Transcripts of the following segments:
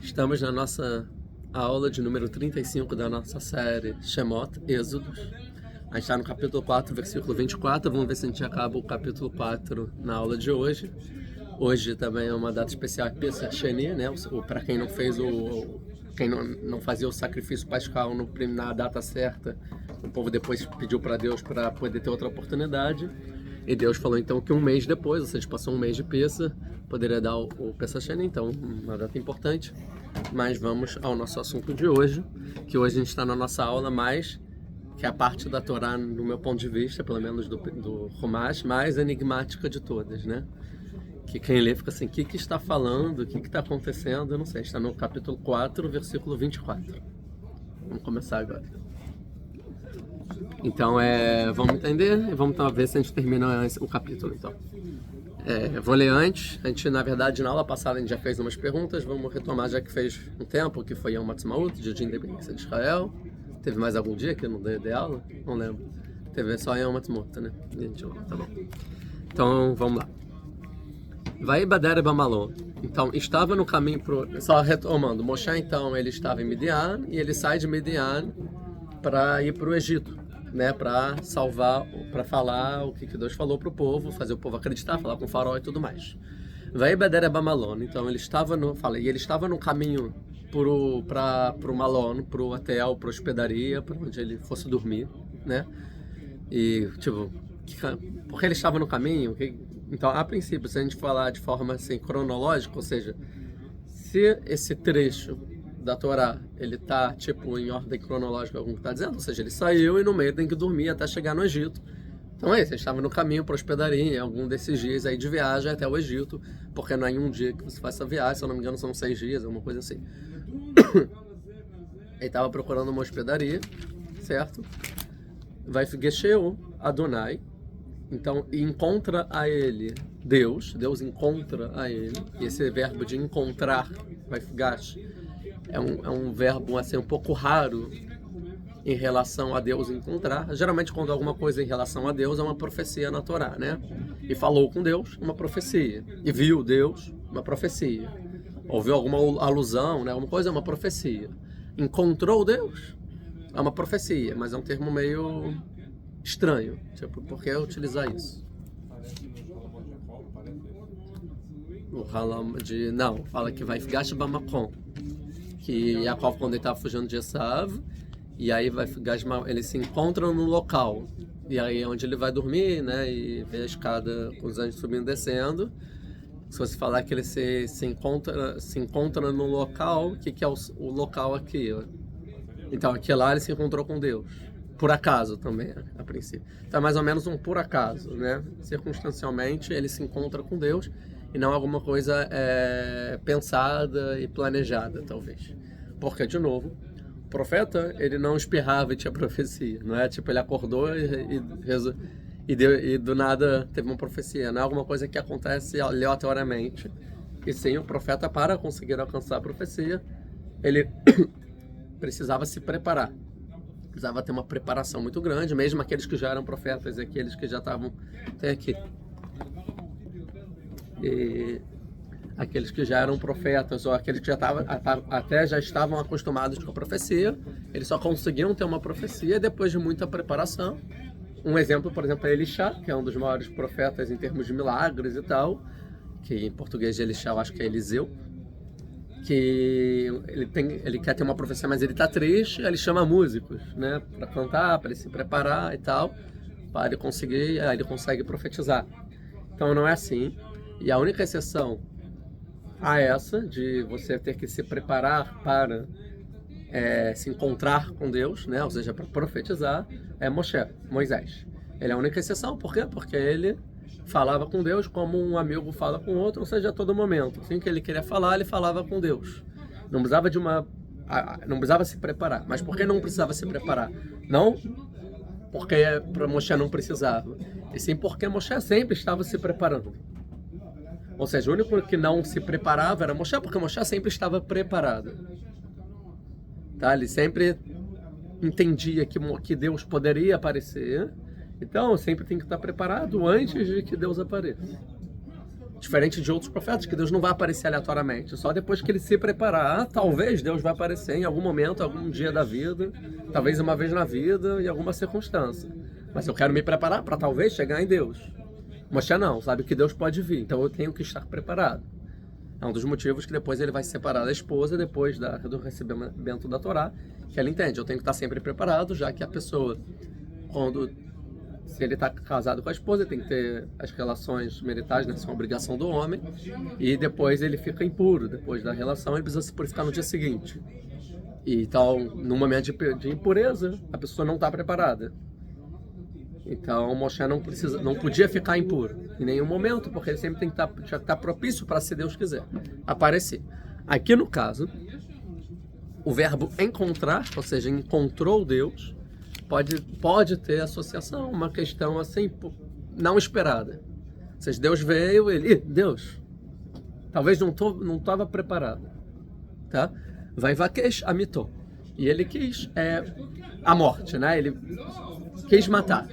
Estamos na nossa aula de número 35 da nossa série Shemot, Êxodos. A gente está no capítulo 4, versículo 24. Vamos ver se a gente acaba o capítulo 4 na aula de hoje. Hoje também é uma data especial, Pesach Sheni, né? Para quem não fez quem não fazia o sacrifício pascal na data certa, o povo depois pediu para Deus para poder ter outra oportunidade. E Deus falou então que um mês depois, ou seja, passou um mês de Pesach, poderia dar o Pesach Sheni, então uma data importante. Mas vamos ao nosso assunto de hoje, que hoje a gente está na nossa aula mais, que é a parte da Torá, no meu ponto de vista, pelo menos do Humash, mais enigmática de todas, né? Que quem lê fica assim, o que está falando, o que está acontecendo, eu não sei. Está no capítulo 4, versículo 24. Vamos começar agora. Então, vamos entender e vamos ver se a gente termina o capítulo, então. Vou ler antes. A gente, na verdade, na aula passada a gente já fez umas perguntas. Vamos retomar, já que fez um tempo, que foi Yom Ha'atzmaut, dia de independência de Israel. Teve mais algum dia que eu não dei aula? Não lembro. Teve só Yom Ha'atzmaut, né? Tá bom. Então, vamos lá. Vai Bader Bamalon. Então, estava no caminho só retomando, Moshe, então, ele estava em Midian e ele sai de Midian para ir para o Egito, né? Para salvar, para falar o que Deus falou para o povo, fazer o povo acreditar, falar com o faraó e tudo mais. Vai Bader Bamalon. Então, ele estava no caminho para o Malon, para o hotel, para a hospedaria, para onde ele fosse dormir, né? E, tipo, porque ele estava no caminho. Então, a princípio, se a gente falar de forma assim, cronológica, ou seja, se esse trecho da Torá, ele tá tipo em ordem cronológica, como está dizendo, ou seja, ele saiu e no meio tem que dormir até chegar no Egito. Então é isso, ele estava no caminho para hospedaria, em algum desses dias aí de viagem até o Egito, porque não é em um dia que você faz essa viagem, se eu não me engano são 6 dias, alguma coisa assim. Ele estava procurando uma hospedaria, certo? Vai Gesheu Adonai. Então, encontra a ele Deus encontra a ele, e esse verbo de encontrar, vai gash, é um verbo assim, um pouco raro em relação a Deus encontrar. Geralmente, quando alguma coisa em relação a Deus é uma profecia na Torá, né? E falou com Deus, uma profecia. E viu Deus, uma profecia. Ouviu alguma alusão, né? Alguma coisa, é uma profecia. Encontrou Deus, é uma profecia, mas é um termo meio estranho, tipo, por que utilizar isso? O Halam não, fala que vai Gash Bamakom, que Yaakov, quando ele estava fugindo de Esav, e aí vai eles se encontram no local, e aí é onde ele vai dormir, né, e vê a escada com os anjos subindo e descendo. Se você falar que ele se encontra no local, o que é o local aqui? Então, aqui lá ele se encontrou com Deus. Por acaso também, a princípio. Então é mais ou menos um por acaso, né? Circunstancialmente ele se encontra com Deus e não alguma coisa pensada e planejada, talvez. Porque, de novo, o profeta, ele não espirrava e tinha profecia, não é? Tipo, ele acordou e do nada teve uma profecia, não é alguma coisa que acontece aleatoriamente. E sim, o profeta, para conseguir alcançar a profecia, ele precisava se preparar. Precisava ter uma preparação muito grande, mesmo aqueles que já eram profetas e aqueles que já estavam... Tem aqui. E aqueles que já eram profetas ou aqueles que já estavam acostumados com a profecia, eles só conseguiam ter uma profecia depois de muita preparação. Um exemplo, por exemplo, é Elisha, que é um dos maiores profetas em termos de milagres e tal, que em português de Elisha eu acho que é Eliseu, que ele quer ter uma profecia, mas ele está triste, ele chama músicos, né, para cantar, para ele se preparar e tal, para ele conseguir, aí ele consegue profetizar. Então não é assim. E a única exceção a essa, de você ter que se preparar para se encontrar com Deus, né, ou seja, para profetizar, é Moisés. Ele é a única exceção, por quê? Porque ele falava com Deus como um amigo fala com outro, ou seja, a todo momento. Assim que ele queria falar, ele falava com Deus. Não precisava se preparar. Mas por que não precisava se preparar? Não porque para Moshe não precisava, e sim porque Moshe sempre estava se preparando. Ou seja, o único que não se preparava era Moshe, porque Moshe sempre estava preparado. Tá? Ele sempre entendia que Deus poderia aparecer. Então, sempre tem que estar preparado antes de que Deus apareça. Diferente de outros profetas, que Deus não vai aparecer aleatoriamente. Só depois que ele se preparar, talvez Deus vai aparecer em algum momento, algum dia da vida, talvez uma vez na vida, em alguma circunstância. Mas eu quero me preparar para talvez chegar em Deus. Moshe não, sabe que Deus pode vir, então eu tenho que estar preparado. É um dos motivos que depois ele vai se separar da esposa, depois do recebimento da Torá, que ela entende, eu tenho que estar sempre preparado, já que a pessoa, se ele está casado com a esposa, ele tem que ter as relações maritais, né, são obrigação do homem, e depois ele fica impuro, depois da relação ele precisa se purificar no dia seguinte. E então, no momento de impureza, a pessoa não está preparada. Então, Moshe não podia ficar impuro em nenhum momento, porque ele sempre tem que estar propício para, se Deus quiser, aparecer. Aqui no caso, o verbo encontrar, ou seja, encontrou Deus, pode ter associação, uma questão assim, não esperada. Ou seja, Deus veio, Deus, talvez não estava preparado, tá? Vai vaquesh amitou. E ele quis a morte, né? Ele quis matar.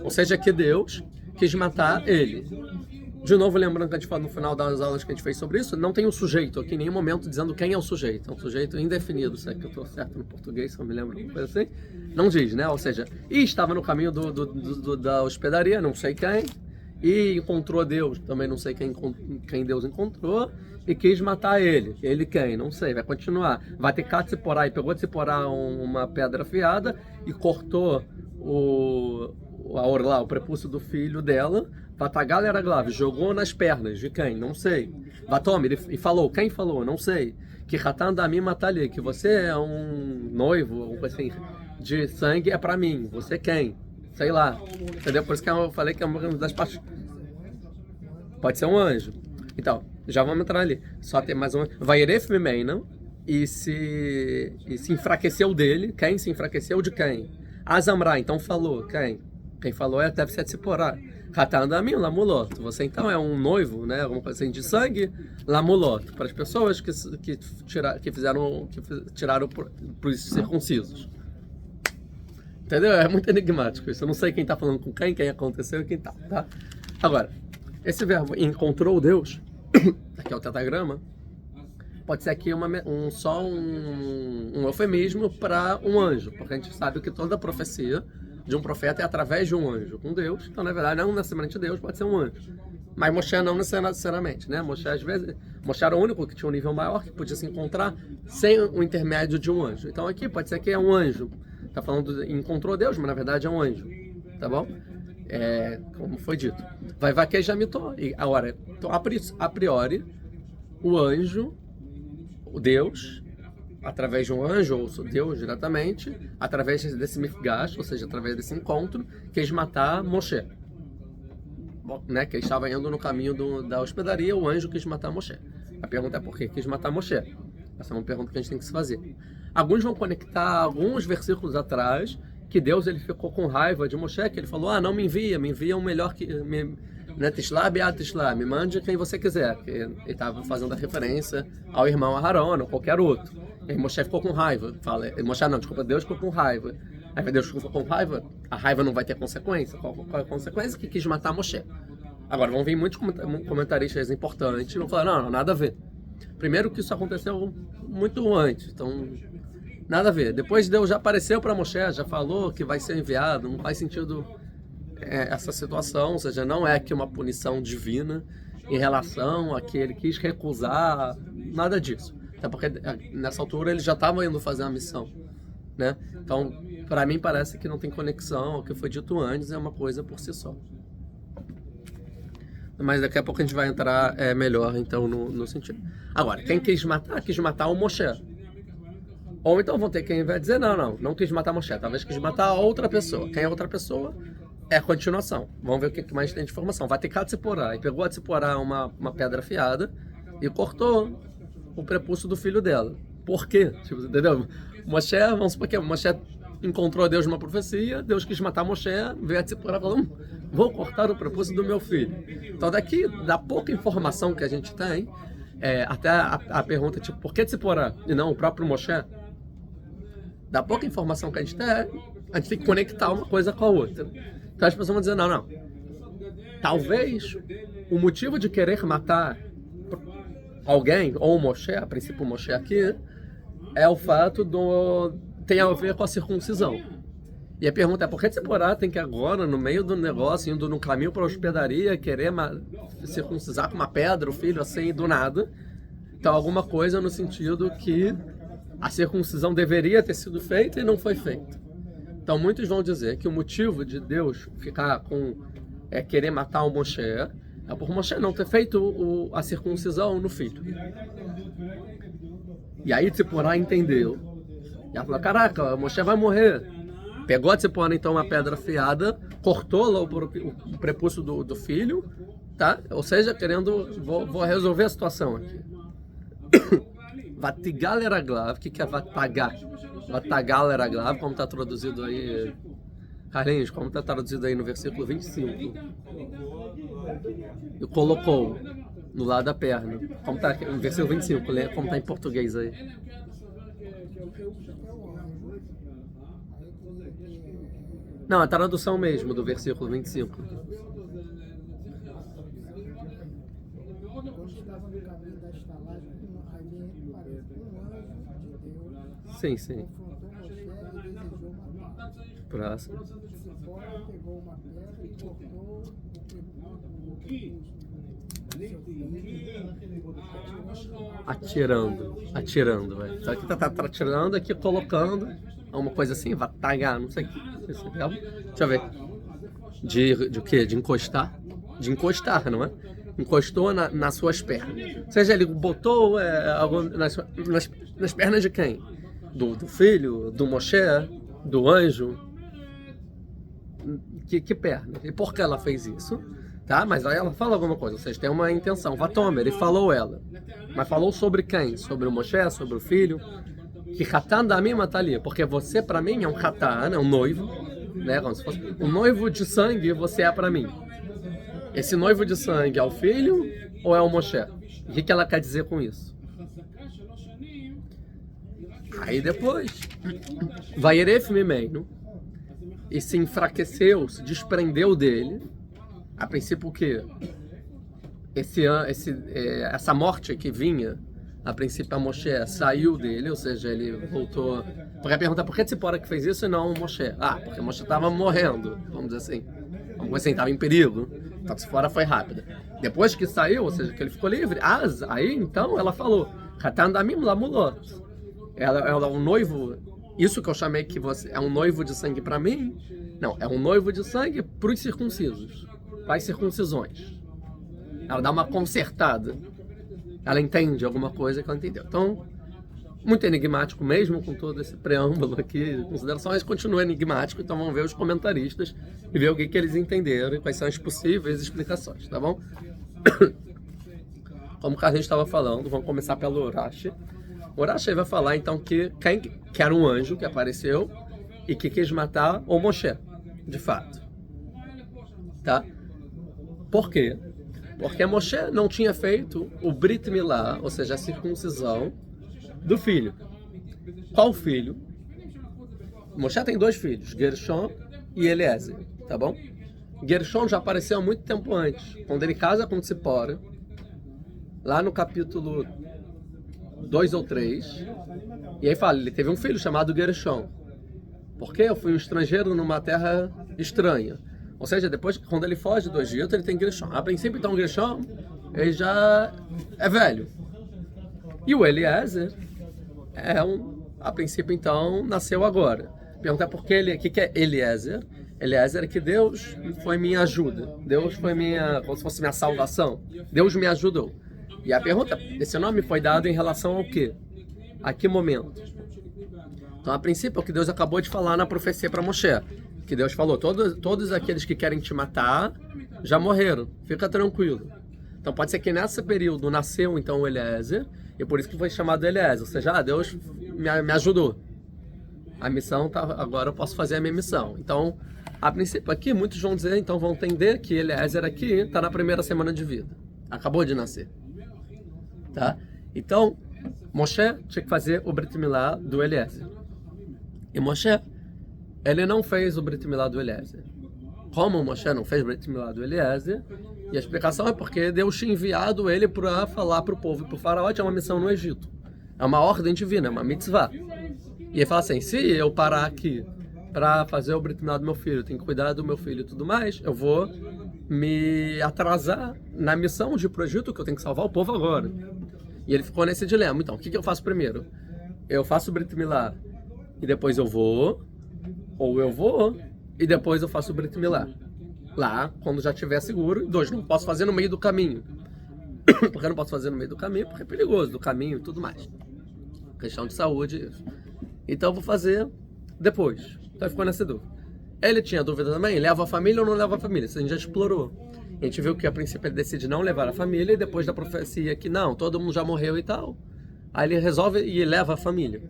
Ou seja, que Deus quis matar ele. De novo, lembrando que a gente falou no final das aulas que a gente fez sobre isso, não tem um sujeito aqui em nenhum momento dizendo quem é o sujeito. É um sujeito indefinido, se é que eu estou certo no português, se eu me lembro, uma coisa assim. Não diz, né? Ou seja, estava no caminho da hospedaria, não sei quem, e encontrou Deus, também não sei quem Deus encontrou, e quis matar ele. Ele quem? Não sei, vai continuar. Vai ter Tzipporá, e pegou Tzipporá uma pedra afiada e cortou o prepúcio do filho dela. Vatagal era grave, jogou nas pernas de quem? Não sei. Vatome, e falou, quem falou? Não sei. Que Hatan Dami Matali, que você é um noivo, assim, de sangue é pra mim. Você quem? Sei lá. Entendeu? Por isso que eu falei que é uma das partes. Pode ser um anjo. Então, já vamos entrar ali. Só tem mais uma. Vairef Mimeinam, e se enfraqueceu dele. Quem se enfraqueceu de quem? Azamra, então falou. Quem? Quem falou deve ser Tzipporá. Hatandamim, lamuloto. Você então é um noivo, né? Alguma coisa assim de sangue, lamuloto. Para as pessoas que tiraram para os circuncisos. Entendeu? É muito enigmático isso. Eu não sei quem está falando com quem aconteceu e quem tá. Agora, esse verbo encontrou Deus, aqui é o tetagrama, pode ser aqui só um eufemismo para um anjo, porque a gente sabe que toda profecia de um profeta é através de um anjo com Deus. Então, na verdade, não necessariamente Deus, pode ser um anjo. Mas Moshe não necessariamente, né? Moshe, às vezes, Moshe era o único que tinha um nível maior, que podia se encontrar sem o intermédio de um anjo. Então, aqui pode ser que é um anjo. Está falando encontrou Deus, mas na verdade é um anjo. Tá bom? Como foi dito. Vai vaquejamitou. E agora, então, a priori, o anjo, o Deus, através de um anjo, ou Deus diretamente, através desse mifgash, ou seja, através desse encontro, quis matar Moshe. Bom, né, que ele estava indo no caminho da hospedaria, o anjo quis matar Moshe. A pergunta é por que quis matar Moshe? Essa é uma pergunta que a gente tem que se fazer. Alguns vão conectar alguns versículos atrás, que Deus ele ficou com raiva de Moshe, que ele falou, não me envia um melhor que... Tishlá, me mande quem você quiser. Ele estava fazendo a referência ao irmão Aharon ou qualquer outro. E aí Moshe ficou com raiva. Deus ficou com raiva. Aí Deus ficou com raiva, a raiva não vai ter consequência. Qual é a consequência? Que quis matar Moshe. Agora, vão vir muitos comentaristas importantes e vão falar, não, nada a ver. Primeiro que isso aconteceu muito antes, então nada a ver. Depois Deus já apareceu para Moshe, já falou que vai ser enviado, não faz sentido essa situação, ou seja, não é aqui uma punição divina em relação a que ele quis recusar, nada disso. Até porque nessa altura ele já estava indo fazer a missão, né? Então, para mim parece que não tem conexão, o que foi dito antes é uma coisa por si só. Mas daqui a pouco a gente vai entrar melhor então no sentido. Agora, quem quis matar o Moshe. Ou então vão ter quem vai dizer, não quis matar Moshe, talvez quis matar outra pessoa. Quem é outra pessoa? É a continuação. Vamos ver o que mais tem de informação. Vai ter Tzipporá. E pegou a Tzipporá uma pedra afiada e cortou o prepúcio do filho dela. Por quê? Entendeu? Moshe, vamos supor que Moshe encontrou Deus numa profecia, Deus quis matar Moshe, veio a Tzipporá e falou, vou cortar o prepúcio do meu filho. Então daqui, da pouca informação que a gente tem, até a pergunta tipo, por que Tzipporá e não o próprio Moshe? Da pouca informação que a gente tem que conectar uma coisa com a outra. Então as pessoas vão dizer, não. Talvez o motivo de querer matar alguém, ou o Moshe, a princípio o Moshe aqui, é o fato tem a ver com a circuncisão. E a pergunta é, por que Tzipporá tem que agora, no meio do negócio, indo no caminho para a hospedaria, querer circuncisar com uma pedra o filho assim, do nada? Então, alguma coisa no sentido que a circuncisão deveria ter sido feita e não foi feita. Então, muitos vão dizer que o motivo de Deus ficar querer matar o Moshe é por Moshe não ter feito a circuncisão no filho. E aí Tzipporá entendeu. E ela falou, caraca, o Moshe vai morrer. Pegou a Tzipporá, então, uma pedra afiada, cortou lá o prepúcio do filho, tá? Ou seja, vou resolver a situação aqui. Vatigal eraglav, o que é vatagar? Vatagal eraglav, como está traduzido aí, Carlinhos, como está traduzido aí no versículo 25. E colocou no lado da perna. Como está no versículo 25, como está em português aí. Não, a tradução mesmo do versículo 25. Sim, sim. Próximo. Atirando, velho. Só que tá atirando aqui, colocando uma coisa assim, vai tagar, não sei o que. Deixa eu ver. De o quê? De encostar? De encostar, não é? Encostou nas suas pernas. Ou seja, ele botou nas pernas de quem? Do filho, do Moshe, do anjo. Que perna? E por que ela fez isso? Tá? Mas aí ela fala alguma coisa, vocês têm uma intenção. Vatomer, ele falou ela. Mas falou sobre quem? Sobre o Moshe, sobre o filho. Que Hatan da mim matalia. Porque você, para mim, é um Hatan, é um noivo. Né? Como se fosse um noivo de sangue, você é para mim. Esse noivo de sangue é o filho ou é o Moshe? O que ela quer dizer com isso? Aí depois, Vaieref Mimeinu, e se enfraqueceu, se desprendeu dele. A princípio o quê? Essa morte que vinha, a princípio a Moshe saiu dele, ou seja, ele voltou. Porque a pergunta é por que Tzipporá que fez isso e não o Moshe? Porque o Moshe estava morrendo, vamos dizer assim. Vamos dizer assim, estava em perigo. Então Tzipporá foi rápida. Depois que saiu, ou seja, que ele ficou livre, aí então ela falou, Hatan damim lamulot. Ela é um noivo, isso que eu chamei que você é um noivo de sangue para mim? Não, é um noivo de sangue para os circuncisos, para as circuncisões. Ela dá uma consertada. Ela entende alguma coisa que ela entendeu. Então, muito enigmático mesmo, com todo esse preâmbulo aqui, considerações, continua enigmático, então vamos ver os comentaristas e ver o que eles entenderam e quais são as possíveis explicações, tá bom? Como a gente estava falando, vamos começar pelo Urashi. O Urashi vai falar então que era um anjo que apareceu e que quis matar o Moshe, de fato. Tá? Por quê? Porque Moshe não tinha feito o Brit Milá, ou seja, a circuncisão do filho. Qual filho? Moshe tem 2 filhos, Gershon e Eliezer, tá bom? Gershon já apareceu há muito tempo antes, quando ele casa com Tzipora, lá no capítulo 2 ou 3, e aí fala, ele teve um filho chamado Gershon. Porque eu fui um estrangeiro numa terra estranha. Ou seja, depois, quando ele foge do Egito, ele tem Gershon. A princípio, então, Gershon, ele já é velho. E o Eliezer a princípio, então, nasceu agora. Perguntar por que o que é Eliezer? Eliezer é que Deus foi minha ajuda. Deus foi como se fosse minha salvação. Deus me ajudou. E a pergunta, esse nome foi dado em relação ao quê? A que momento? Então, a princípio, é o que Deus acabou de falar na profecia para Moshe. Que Deus falou, todos aqueles que querem te matar já morreram, fica tranquilo. Então pode ser que nesse período nasceu então o Eliezer, e por isso que foi chamado Eliezer, ou seja, Deus me ajudou. A missão tá, agora eu posso fazer a minha missão. Então, a princípio aqui, muitos vão dizer, então vão entender que Eliezer aqui está na primeira semana de vida. Acabou de nascer. Tá? Então, Moshe tinha que fazer o Brit Milá do Eliezer. E Moshe, ele não fez o Brit Milá do Eliezer. Como Moshe não fez o Brit Milá do Eliezer, E a explicação é porque Deus tinha enviado ele para falar para o povo e para o faraó, tinha uma missão no Egito. É uma ordem divina, é uma mitzvah. E ele fala assim, se eu parar aqui para fazer o Brit Milá do meu filho, tenho que cuidar do meu filho e tudo mais, eu vou me atrasar na missão de ir pro Egito, que eu tenho que salvar o povo agora. E ele ficou nesse dilema. Então, o que eu faço primeiro? Eu faço o Brit Milá e depois eu vou, ou eu vou e depois eu faço o Brit Milá. Lá, quando já estiver seguro. E 2, não posso fazer no meio do caminho. Porque eu não posso fazer no meio do caminho, porque é perigoso, do caminho e tudo mais. Questão de saúde, isso. Então eu vou fazer depois. Então ficou nessa dúvida. Ele tinha dúvida também, leva a família ou não leva a família? Isso a gente já explorou. A gente viu que a princípio ele decide não levar a família e depois da profecia que não, todo mundo já morreu e tal. Aí ele resolve e leva a família.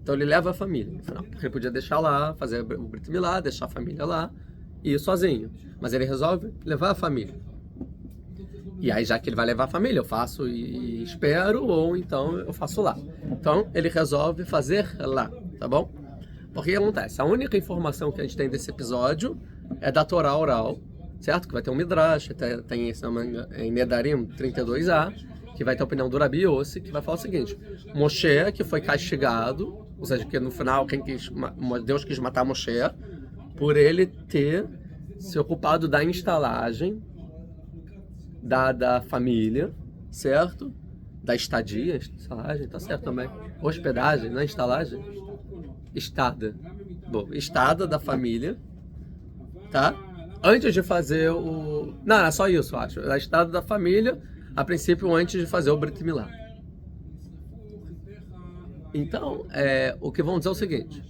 Então ele leva a família, no final, porque ele podia deixar lá, fazer o Brit Milá, deixar a família lá e ir sozinho. Mas ele resolve levar a família. E aí, já que ele vai levar a família, eu faço e espero, ou então eu faço lá. Então, ele resolve fazer lá, tá bom? Porque o que acontece? A única informação que a gente tem desse episódio é da Torá oral, certo? Que vai ter um Midrash, tem em Nedarim 32a, que vai ter a opinião do Rabi Yossi, que vai falar o seguinte: Moshe, que foi castigado, ou seja, que no final Deus quis matar Moshe, por ele ter se ocupado da instalagem da família, certo? Da estadia, estalagem, tá certo também. Hospedagem, não é instalagem? Estada. Bom, estada da família, tá? Antes de fazer o... Não, é só isso, eu acho. A estada da família, a princípio, antes de fazer o Brit Milá. Então, o que vamos dizer é o seguinte.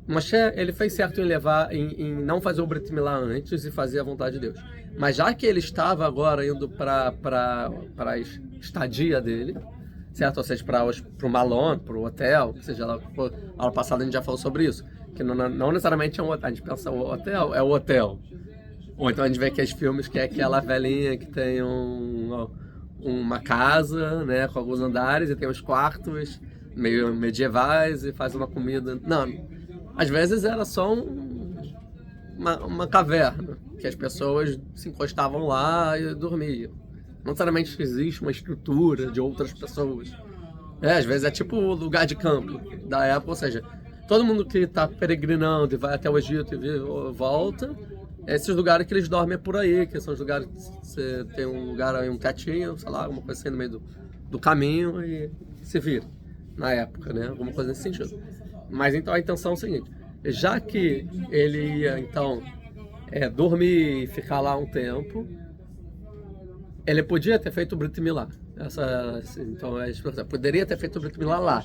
Moshe, ele fez certo em não fazer o Brit Milá antes e fazer a vontade de Deus. Mas já que ele estava agora indo para a estadia dele, certo? Ou seja, para o malon, para o hotel, ou seja, lá, a aula passada a gente já falou sobre isso, que não necessariamente é um hotel, a gente pensa o hotel, é o hotel. Ou então a gente vê aqueles filmes que é aquela velhinha que tem uma casa, né, com alguns andares e tem uns quartos meio medievais e faz uma comida. Não, às vezes era só uma caverna, que as pessoas se encostavam lá e dormiam. Não necessariamente existe uma estrutura de outras pessoas. Às vezes é tipo lugar de campo da época, ou seja, todo mundo que está peregrinando e vai até o Egito e volta, esses lugares que eles dormem é por aí, que são os lugares que você tem um lugar aí, um tetinho, sei lá, alguma coisa assim no meio do caminho e se vira, na época, né? Alguma coisa nesse sentido. Mas então a intenção é o seguinte: já que ele ia então dormir e ficar lá um tempo, ele podia ter feito o Brit Milá. Então poderia ter feito o Brit Milá lá.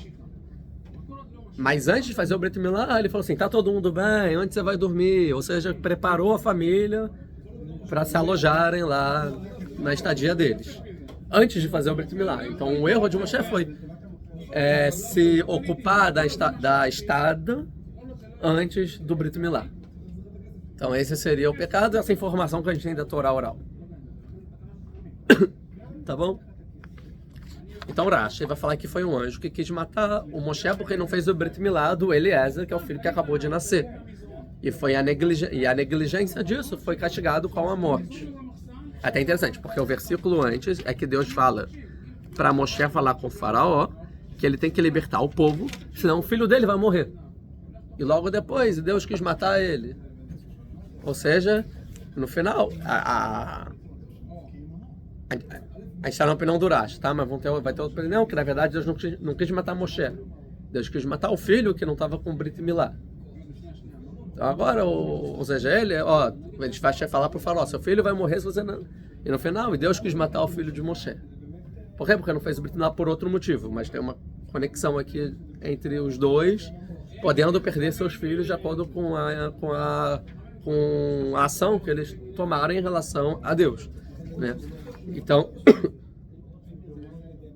Mas antes de fazer o Brit Milá, ele falou assim: tá todo mundo bem, onde você vai dormir? Ou seja, preparou a família para se alojarem lá na estadia deles, antes de fazer o Brit Milá. Então o erro de Moshe foi se ocupar da estada antes do Brit Milá. Então esse seria o pecado, essa informação que a gente tem da Torá oral. Tá bom? Então Rashi vai falar que foi um anjo que quis matar o Moshe porque não fez o Brit Milá do Eliezer, que é o filho que acabou de nascer. E a negligência disso foi castigado com a morte. Até interessante, porque o versículo antes é que Deus fala para Moshe falar com o faraó que ele tem que libertar o povo, senão o filho dele vai morrer. E logo depois Deus quis matar ele. Ou seja, no final, a gente está na opinião do Rashi, tá? Mas vai ter outra opinião, que na verdade Deus não quis matar Moshe. Deus quis matar o filho que não estava com o Brit Milá. Então agora, ou seja, a gente vai falar para o faraó: seu filho vai morrer se você não... E no final, Deus quis matar o filho de Moshe. Por quê? Porque não fez o Brit Milá por outro motivo, mas tem uma conexão aqui entre os dois, podendo perder seus filhos de acordo com a ação que eles tomaram em relação a Deus, né?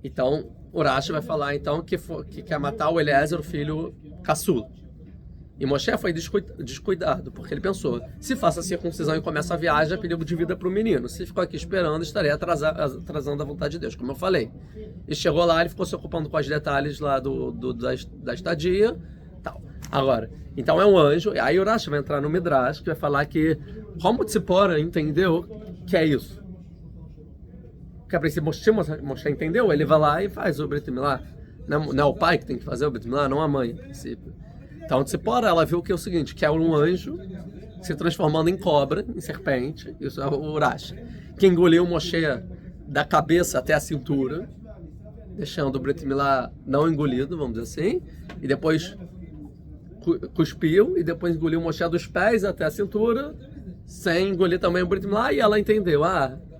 Então o Rashi vai falar então que quer matar o Eliezer, o filho caçula. E Moshe foi descuidado, porque ele pensou: se faço a circuncisão e começa a viagem, é perigo de vida para o menino. Se ficou aqui esperando, estarei atrasando a vontade de Deus, como eu falei. E chegou lá, ele ficou se ocupando com os detalhes lá da estadia, tal. Agora, então é um anjo, aí o Rashi vai entrar no Midrash, que vai falar que como Tzipora entendeu que é isso. Porque a princípio Moshe entendeu, ele vai lá e faz o Brit Milá. Não é o pai que tem que fazer o Brit Milá, não a mãe, a princípio. Então, Tzipora, ela viu que é o seguinte, que é um anjo se transformando em cobra, em serpente, isso é o Urash, que engoliu Moshe da cabeça até a cintura, deixando o Brit Milá não engolido, vamos dizer assim, e depois cuspiu, e depois engoliu Moshe dos pés até a cintura, sem engolir também o Brit Milá, e ela entendeu,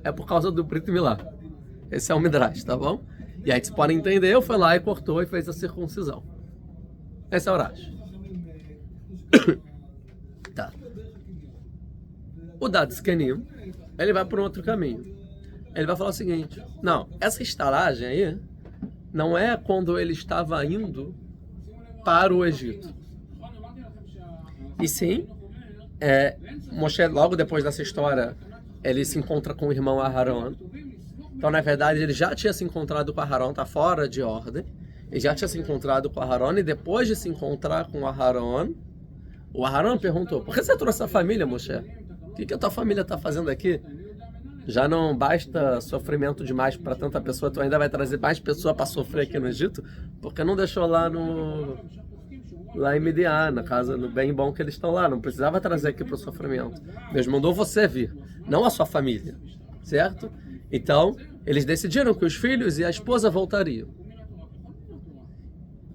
é por causa do Brit Milá. Esse é o Midrash, tá bom? E aí Tzipora entendeu, foi lá e cortou e fez a circuncisão. Esse é o Urash. Tá. O Dad Zkenim, ele vai por um outro caminho. Ele vai falar o seguinte: não, essa estalagem aí não é quando ele estava indo para o Egito. E sim, Moshe, logo depois dessa história, ele se encontra com o irmão Aharon. Então, na verdade, ele já tinha se encontrado com Aharon, está fora de ordem. Ele já tinha se encontrado com Aharon, e depois de se encontrar com Aharon, o Aharon perguntou: por que você trouxe a família, Moshe? O que a tua família está fazendo aqui? Já não basta sofrimento demais para tanta pessoa, tu ainda vai trazer mais pessoa para sofrer aqui no Egito? Porque não deixou lá em Midian, na casa, no bem bom que eles estão lá, não precisava trazer aqui para o sofrimento. Deus mandou você vir, não a sua família, certo? Então, eles decidiram que os filhos e a esposa voltariam.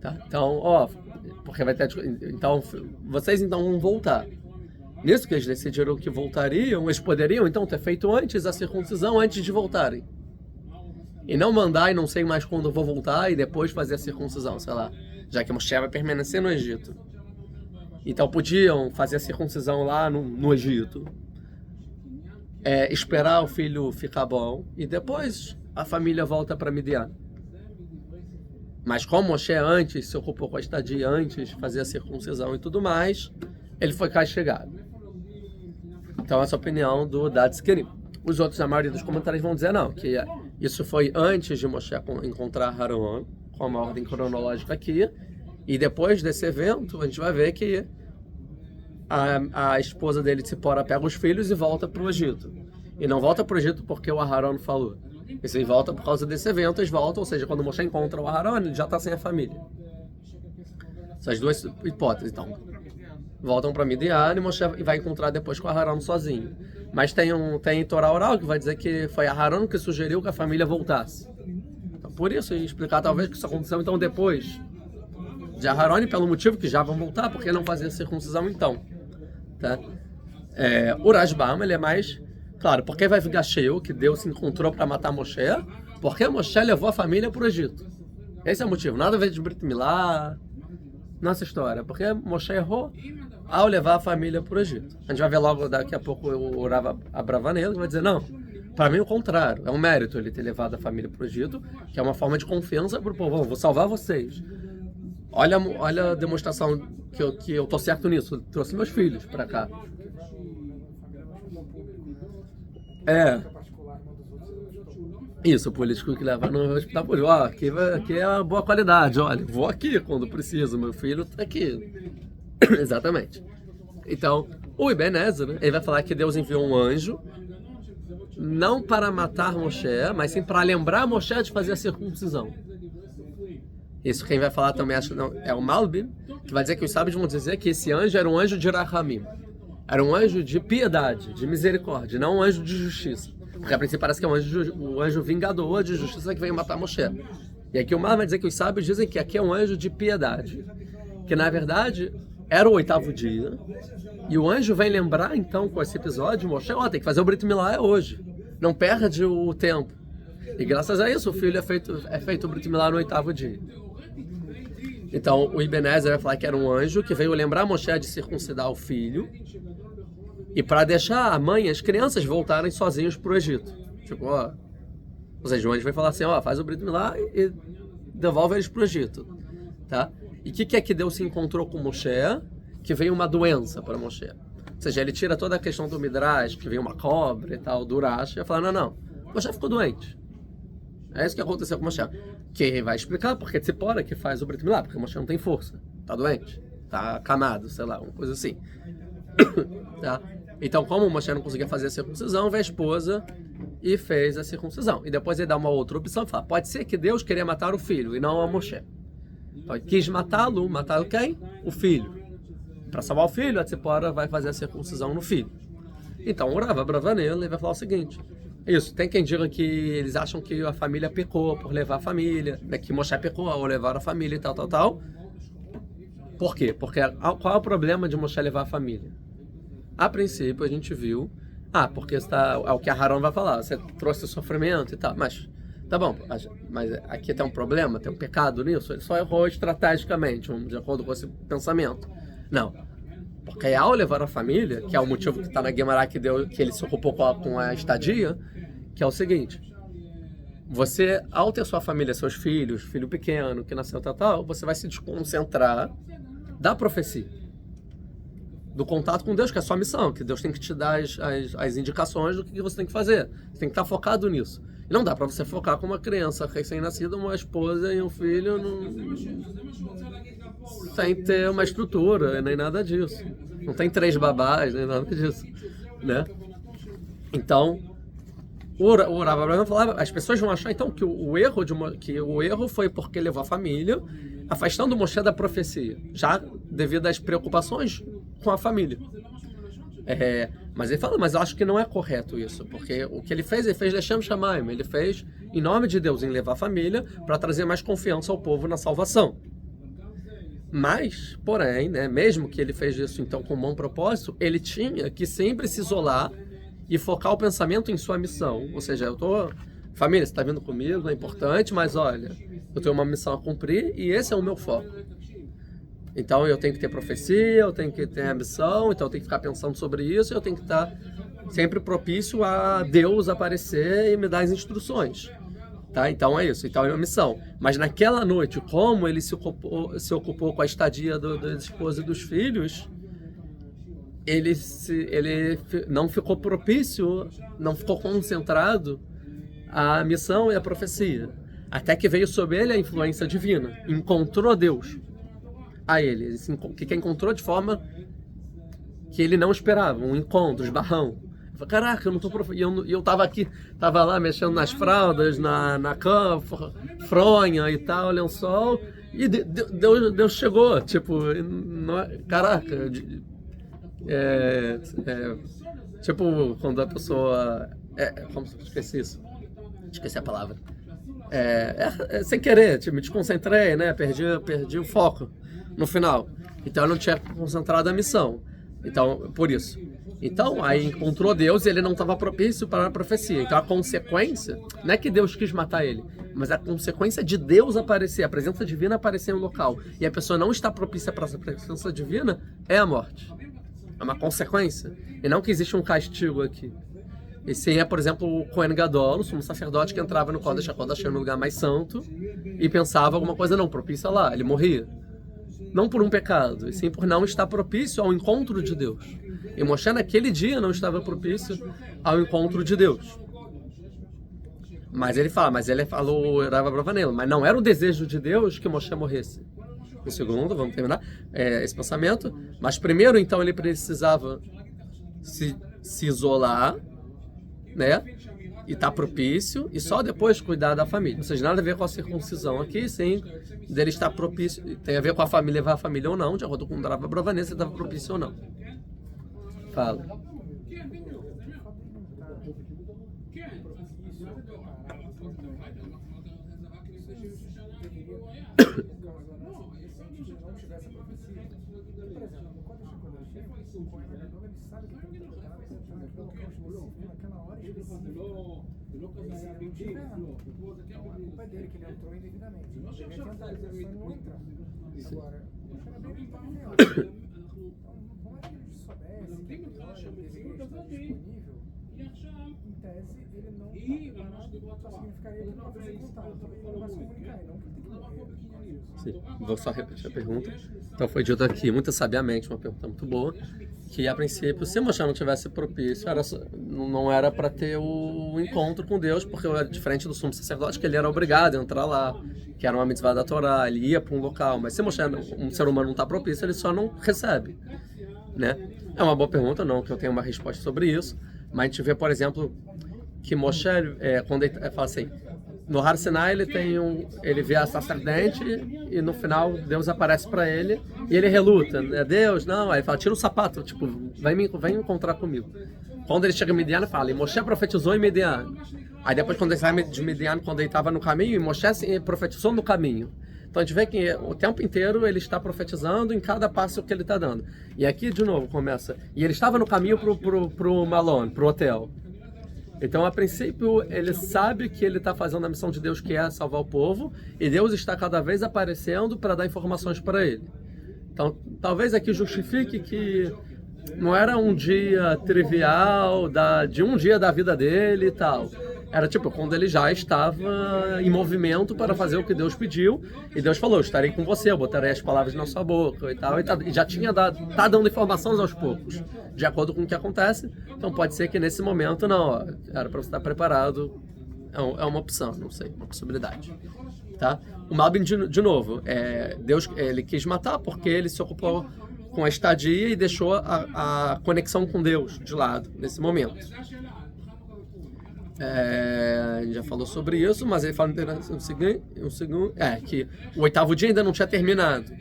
Tá? Então, porque vai ter... Então, vocês então vão voltar. Nisso que eles decidiram que voltariam, eles poderiam então ter feito antes a circuncisão, antes de voltarem. E não mandar e não sei mais quando eu vou voltar e depois fazer a circuncisão, sei lá. Já que Moshe vai permanecer no Egito. Então podiam fazer a circuncisão lá no Egito. Esperar o filho ficar bom e depois a família volta para Midian. Mas como Moshe antes se ocupou com a estadia, antes de fazer a circuncisão e tudo mais, ele foi castigado. Então essa é a opinião do Dad Zkenim. Os outros, a maioria dos comentários vão dizer não, que isso foi antes de Moshe encontrar Haron, com uma ordem cronológica aqui, e depois desse evento a gente vai ver que a esposa dele, Tzipora, pega os filhos e volta para o Egito. E não volta para o Egito porque o Aharon falou. E se volta por causa desse evento, eles voltam, ou seja, quando Moshe encontra o Aharon, ele já está sem a família. Essas duas hipóteses, então. Voltam para Midian e Moshe vai encontrar depois com o Aharon sozinho. Mas tem Torá oral que vai dizer que foi Aharon que sugeriu que a família voltasse. Então, por isso, explicar talvez que isso aconteceu então depois de Aharon, e pelo motivo que já vão voltar, porque não fazer a circuncisão então. Tá? O Rashbam, ele é mais claro, porque vai ficar cheio que Deus se encontrou para matar Moshe, porque Moshe levou a família para o Egito. Esse é o motivo, nada a ver de Brit Milá, nossa história, porque Moshe errou ao levar a família para o Egito. A gente vai ver logo daqui a pouco o Rav Abravanel que vai dizer, não, para mim o contrário, é um mérito ele ter levado a família para o Egito, que é uma forma de confiança para o povo, vou salvar vocês. Olha a demonstração que eu tô certo nisso, eu trouxe meus filhos para cá. Isso, o político que leva no hospital público. Aqui é uma boa qualidade, olha, vou aqui quando preciso, meu filho tá aqui. Exatamente. Então, o Ibn Ezra, ele vai falar que Deus enviou um anjo, não para matar Moshe, mas sim para lembrar Moshe de fazer a circuncisão. Isso quem vai falar também é o Malbim, que vai dizer que os sábios vão dizer que esse anjo era um anjo de Rahamim. Era um anjo de piedade, de misericórdia, não um anjo de justiça. Porque a princípio parece que é um anjo vingador de justiça que veio matar Moshe. E aqui o Mar vai dizer que os sábios dizem que aqui é um anjo de piedade. Que na verdade era o 8º dia. E o anjo vem lembrar então com esse episódio, Moshe, tem que fazer o Brit Milá hoje. Não perde o tempo. E graças a isso o filho é feito o Brit Milá no 8º dia. Então o Ibn Ezra vai falar que era um anjo que veio lembrar Moshe de circuncidar o filho. E para deixar a mãe e as crianças voltarem sozinhos para o Egito. Tipo, ou seja, o anjo vai falar assim, faz o Brit Milá e devolve eles para o Egito. Tá? E o que é que Deus se encontrou com Moshe? Que veio uma doença para Moshe. Ou seja, ele tira toda a questão do Midrash, que veio uma cobra e tal, do Urash, e vai falar, não, Moshe ficou doente. É isso que aconteceu com Moshe. Que vai explicar porque Tzipora que faz o Brit Milá, porque Moshe não tem força, tá doente, tá acamado, sei lá, uma coisa assim. Tá? Então, como Moshe não conseguia fazer a circuncisão, veio a esposa e fez a circuncisão. E depois ele dá uma outra opção e fala, pode ser que Deus queria matar o filho e não a Moshe. Então ele quis matá-lo quem? O filho. Para salvar o filho, a Tzipora vai fazer a circuncisão no filho. Então o Rav Abravanel vai falar o seguinte, isso, tem quem diga que eles acham que a família pecou por levar a família, né, que Moshe pecou ao levar a família e tal. Por quê? Porque qual é o problema de Moshe levar a família? A princípio a gente viu, porque é o que a Haron vai falar, você trouxe sofrimento e tal, mas tá bom, mas aqui tem um problema, tem um pecado nisso, ele só errou estrategicamente, de acordo com esse pensamento. Não, porque ao levar a família, que é o motivo que está na Guemará que ele se ocupou com a estadia, que é o seguinte, você, ao ter sua família, seus filhos, filho pequeno, que nasceu tal, você vai se desconcentrar da profecia, do contato com Deus, que é a sua missão, que Deus tem que te dar as indicações do que você tem que fazer. Você tem que estar focado nisso. E não dá para você focar com uma criança recém-nascida, uma esposa e um filho sem ter uma estrutura, nem nada disso. Não tem 3 babás, nem nada disso, né? Então, o Rav Abravanel falava, as pessoas vão achar então que o erro foi porque levou a família, afastando Moshe da profecia, já devido às preocupações com a família. Mas ele fala, mas eu acho que não é correto isso, porque o que ele fez Lechem Shamayim, ele fez em nome de Deus, em levar a família, para trazer mais confiança ao povo na salvação. Mas, porém, né, mesmo que ele fez isso então com um bom propósito, ele tinha que sempre se isolar e focar o pensamento em sua missão. Ou seja, família, você está vindo comigo, é importante, mas olha, eu tenho uma missão a cumprir e esse é o meu foco. Então eu tenho que ter profecia, eu tenho que ter a missão, então eu tenho que ficar pensando sobre isso, eu tenho que estar sempre propício a Deus aparecer e me dar as instruções. Tá? Então é isso, então é uma missão. Mas naquela noite, como ele se ocupou com a estadia da esposa e dos filhos, ele não ficou propício, não ficou concentrado à missão e à profecia. Até que veio sobre ele a influência divina, encontrou Deus a ele, que encontrou de forma que ele não esperava, um encontro, esbarrão. Eu falei, caraca, eu não tô e eu tava lá mexendo nas fraldas, na cama, fronha e tal, lençol, e Deus chegou, tipo, caraca, tipo, quando a pessoa, como esqueci a palavra, sem querer, tipo, me desconcentrei, né, perdi o foco no final, então eu não tinha concentrado a missão, então, por isso. Então, aí encontrou Deus e ele não estava propício para a profecia. Então, a consequência, não é que Deus quis matar ele, mas a consequência de Deus aparecer, a presença divina aparecer no local, e a pessoa não está propícia para essa presença divina, é a morte. É uma consequência. E não que existe um castigo aqui. Esse é, por exemplo, o Kohen Gadol, o sumo sacerdote que entrava no Kodesh HaKodashim, no lugar mais santo, e pensava alguma coisa não propícia lá, ele morria. Não por um pecado, e sim por não estar propício ao encontro de Deus. E Moshe naquele dia não estava propício ao encontro de Deus. Mas ele falou, Rav Abravanel, mas não era o desejo de Deus que Moshe morresse. No segundo, vamos terminar esse pensamento. Mas primeiro, então, ele precisava se isolar, né? E estar propício, e só depois cuidar da família. Ou seja, nada a ver com a circuncisão aqui, sim, dele estar propício, tem a ver com a família, levar a família ou não, de acordo com o Rav Abravanel, se estava propício ou não. Fala. Sim, vou só repetir a pergunta. Então foi dito aqui, muito sabiamente, uma pergunta muito boa, que a princípio, se Moshe não tivesse propício, não era para ter o encontro com Deus, porque era diferente do sumo sacerdote, que ele era obrigado a entrar lá, que era uma mitzvah da Torá, ele ia para um local, mas se Moshe, um ser humano não está propício, ele só não recebe, né? É uma boa pergunta, não que eu tenha uma resposta sobre isso, mas a gente vê, por exemplo, que Moshe, quando ele fala assim, no Har Sinai ele vê a sacerdente e no final Deus aparece para ele e ele reluta, Deus, não, aí ele fala, tira o sapato, tipo, vem encontrar comigo. Quando ele chega em Midian, ele fala, e Moshe profetizou em Midian. Aí depois, quando ele sai de Midian, quando ele estava no caminho, Moshe profetizou no caminho. Então a gente vê que o tempo inteiro ele está profetizando em cada passo que ele está dando. E aqui, de novo, começa. E ele estava no caminho pro Malone, pro hotel. Então, a princípio, ele sabe que ele está fazendo a missão de Deus, que é salvar o povo, e Deus está cada vez aparecendo para dar informações para ele. Então, talvez aqui justifique que não era um dia trivial de um dia da vida dele e tal. Era tipo quando ele já estava em movimento para fazer o que Deus pediu, e Deus falou, estarei com você, eu botarei as palavras na sua boca e tal, e já tinha tá dando informações aos poucos, de acordo com o que acontece. Então pode ser que nesse momento não, ó, era para você estar preparado, é uma opção, não sei, uma possibilidade. Tá? O Malbim, de novo, Deus, ele quis matar porque ele se ocupou com a estadia e deixou a conexão com Deus de lado, nesse momento. A gente já falou sobre isso, mas ele fala um segundo, que o 8º dia ainda não tinha terminado.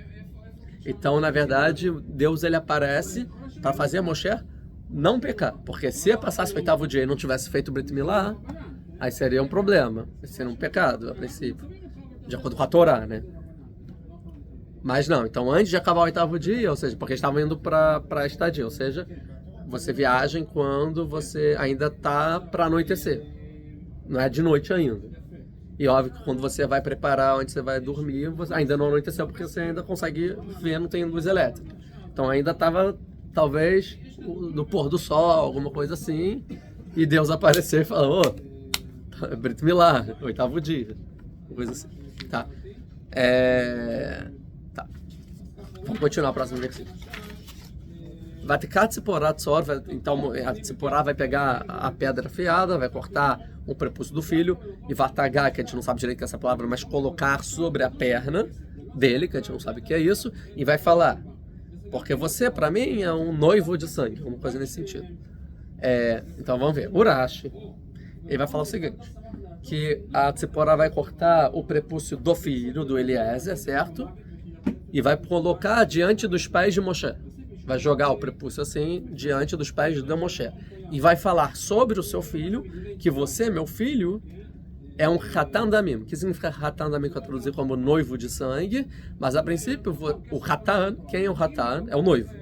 Então, na verdade, Deus ele aparece para fazer Moshe não pecar, porque se passasse o 8º dia e não tivesse feito o Brit Milá, aí seria um problema, seria um pecado a princípio, de acordo com a Torá, né? Mas não, então antes de acabar o 8º dia, ou seja, porque eles estavam indo para a estadia, ou seja, você viaja quando você ainda está para anoitecer, não é de noite ainda. E óbvio que quando você vai preparar onde você vai dormir, ainda não anoiteceu, porque você ainda consegue ver, não tem luz elétrica. Então ainda estava, talvez, no pôr do sol, alguma coisa assim, e Deus apareceu e falou, Brit Milá, 8º dia, coisa assim, tá? Tá. Vamos continuar o próximo versículo. Vatikat Tziporá Tzor, então a Tziporá vai pegar a pedra afiada, vai cortar o prepúcio do filho, e Vatagá, que a gente não sabe direito que é essa palavra, mas colocar sobre a perna dele, que a gente não sabe o que é isso, e vai falar, porque você, para mim, é um noivo de sangue, uma coisa nesse sentido. Então vamos ver, Urashi, ele vai falar o seguinte, que a Tziporá vai cortar o prepúcio do filho, do Eliezer, certo? E vai colocar diante dos pés de Moshe. Vai jogar o prepúcio assim, diante dos pés de Moshe. E vai falar sobre o seu filho, que você, meu filho, é um Hatan Damim. O que significa Hatan Damim, que eu traduzi como noivo de sangue? Mas a princípio, o Hatan, quem é o Hatan? É o noivo.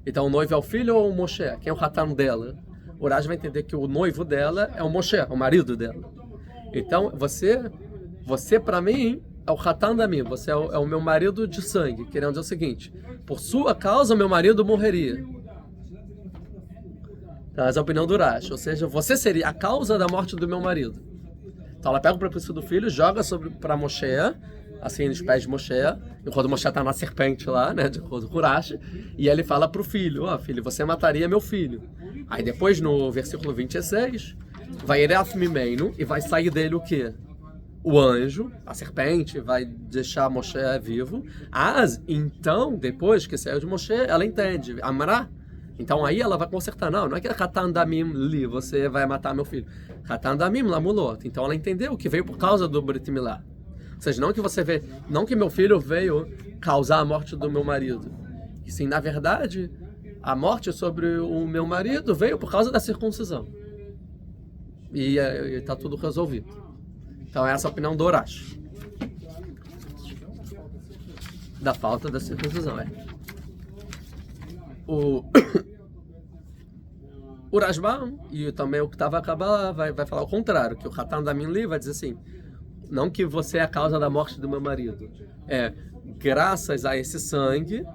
Então o noivo é o filho ou o Moshe? Quem é o Hatan dela? O Urash vai entender que o noivo dela é o Moshe, o marido dela. Então você para mim, é o Hatan Damim, você é o meu marido de sangue, querendo dizer o seguinte, por sua causa meu marido morreria. Então, essa é a opinião do Urash, ou seja, você seria a causa da morte do meu marido. Então ela pega o prepúcio do filho, joga para Moshe, assim nos pés de Moshe, enquanto Moshe está na serpente lá, né, de acordo com o Urash, e ele fala para o filho, filho, você mataria meu filho. Aí depois no versículo 26, vai Ereaf Mimeinu, e vai sair dele o quê? O anjo, a serpente, vai deixar Moshe vivo. Então, depois que saiu de Moshe, ela entende, Amra. Então aí ela vai consertar, não é que é Hatan Damim li, você vai matar meu filho. Hatan Damim lamulot. Então ela entendeu que veio por causa do Brit Milá. Ou seja, não que meu filho veio causar a morte do meu marido. E sim, na verdade, a morte sobre o meu marido veio por causa da circuncisão. E está tudo resolvido. Então essa é a opinião do Urash. Da falta da circuncisão, O Rashbam e também o que estava a acabar vai falar o contrário, que o Hatan Damim li vai dizer assim, não que você é a causa da morte do meu marido, graças a esse sangue,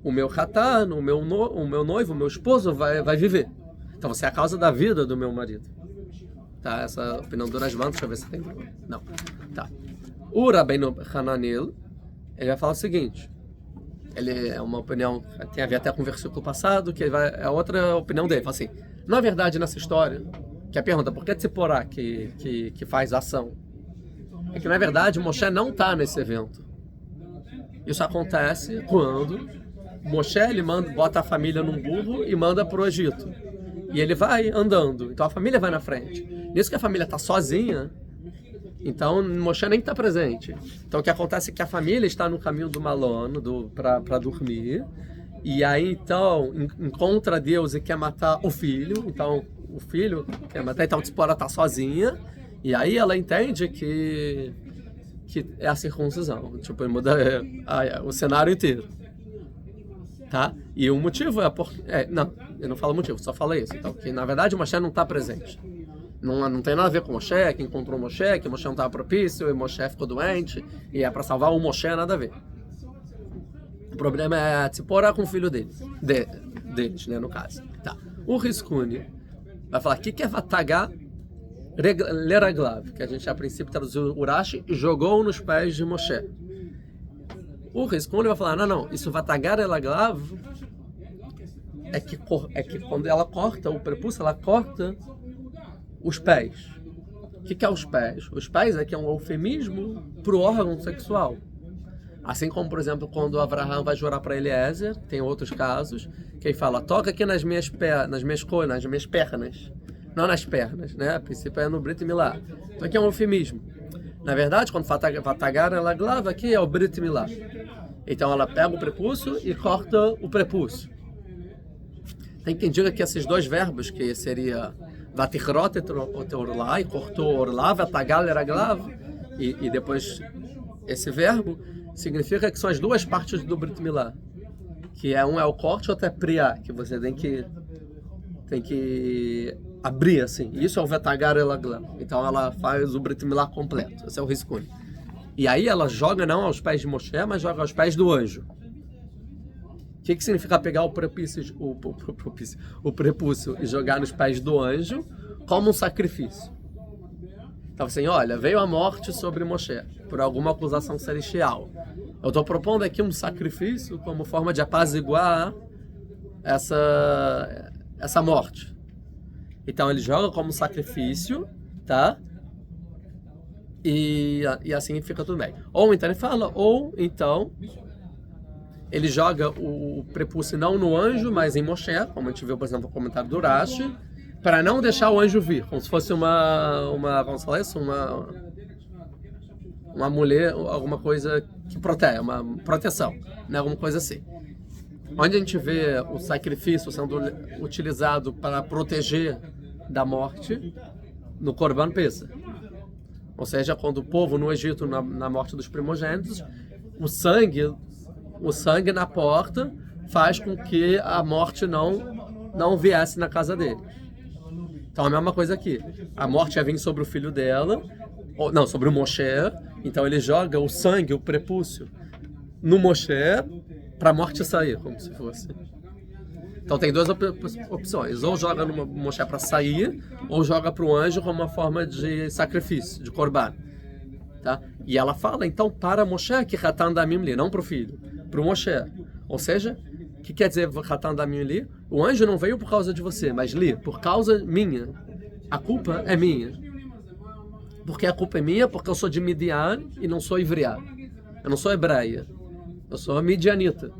o meu Hatan, o meu noivo, o meu esposo vai viver. Então você é a causa da vida do meu marido. Tá, essa é a opinião do Rashbam, deixa eu ver se tem. Não. Tá. O Rabbeinu Hananel, ele vai falar o seguinte, ele é uma opinião, tem a ver até com o versículo passado, que é outra opinião dele, fala assim, na verdade nessa história, que a pergunta, por que Tziporá que faz ação? É que na verdade Moshe não está nesse evento. Isso acontece quando Moshe ele bota a família num burro e manda para o Egito. e ele vai andando. Então a família vai na frente. Nisso que a família está sozinha, então Moshe nem está presente. Então o que acontece é que a família está no caminho do Malon para dormir, e aí então encontra Deus e quer matar o filho. Então o filho quer matar, então Tzipora está sozinha, e aí ela entende que é a circuncisão. Tipo, muda o cenário inteiro. Tá? E o motivo é porque... não, eu não falo motivo, só falo isso. Então, que na verdade o Moshe não está presente. Não tem nada a ver com o Moshe, que encontrou o Moshe, que o Moshe não estava propício, e o Moshe ficou doente, e é para salvar o Moshe, nada a ver. O problema é a Tzipora com o filho deles, né, no caso. Tá. O Riskuni vai falar, o que é Vatagá Leraglav, que a gente a princípio traduziu Urashi, jogou nos pés de Moshe. O Riskuni vai falar, não, isso Vatagá Leraglav é que quando ela corta o prepúcio, ela corta os pés. O que é os pés? Os pés é que é um eufemismo para o órgão sexual. Assim como, por exemplo, quando Abraham vai jurar para Eliezer, tem outros casos, que ele fala, toca aqui nas minhas pernas, não nas pernas, né? A princípio é no Brit Milá. Então aqui é um eufemismo. Na verdade, quando Vatagá ela glava, aqui é o Brit Milá. Então ela pega o prepúcio e corta o prepúcio. Tem quem diga que esses dois verbos, que seria Vatichrot et orlá, e cortou orlá, Vatagá leraglav, e depois esse verbo significa que são as duas partes do Brit Milá, que um é o corte, outro é priá, que você tem que abrir assim. Isso é o Vatagá leraglav. Então ela faz o Brit Milá completo. Esse é o Riskuni. E aí ela joga não aos pés de Moshe, mas joga aos pés do anjo. O que significa pegar o prepúcio e jogar nos pés do anjo como um sacrifício? Então assim, olha, veio a morte sobre Moshe por alguma acusação celestial. Eu estou propondo aqui um sacrifício como forma de apaziguar essa morte. Então ele joga como sacrifício, tá? E assim fica tudo bem. Ou então ele fala, ou então ele joga o prepúcio não no anjo, mas em Moshe, como a gente viu, por exemplo, no comentário do Rashi, para não deixar o anjo vir, como se fosse vamos falar isso, uma mulher, alguma coisa que protege, uma proteção, né? Alguma coisa assim. Onde a gente vê o sacrifício sendo utilizado para proteger da morte, no Corban Pesach. Ou seja, quando o povo no Egito, na morte dos primogênitos, o sangue na porta faz com que a morte não viesse na casa dele. Então a mesma coisa aqui. A morte ia vir sobre o filho dela, sobre o Moshe. Então ele joga o sangue, o prepúcio, no Moshe para a morte sair, como se fosse. Então tem duas opções. Ou joga no Moshe para sair, ou joga para o anjo como uma forma de sacrifício, de korban. Tá? E ela fala, então, para Moshe, que Hatan Damim li, não para o filho, para o Moshe. Ou seja, o que quer dizer Hatan Damim li? O anjo não veio por causa de você, mas li, por causa minha. A culpa é minha. Porque a culpa é minha, porque eu sou de Midian e não sou ivriá. Eu não sou hebreia. Eu sou midianita.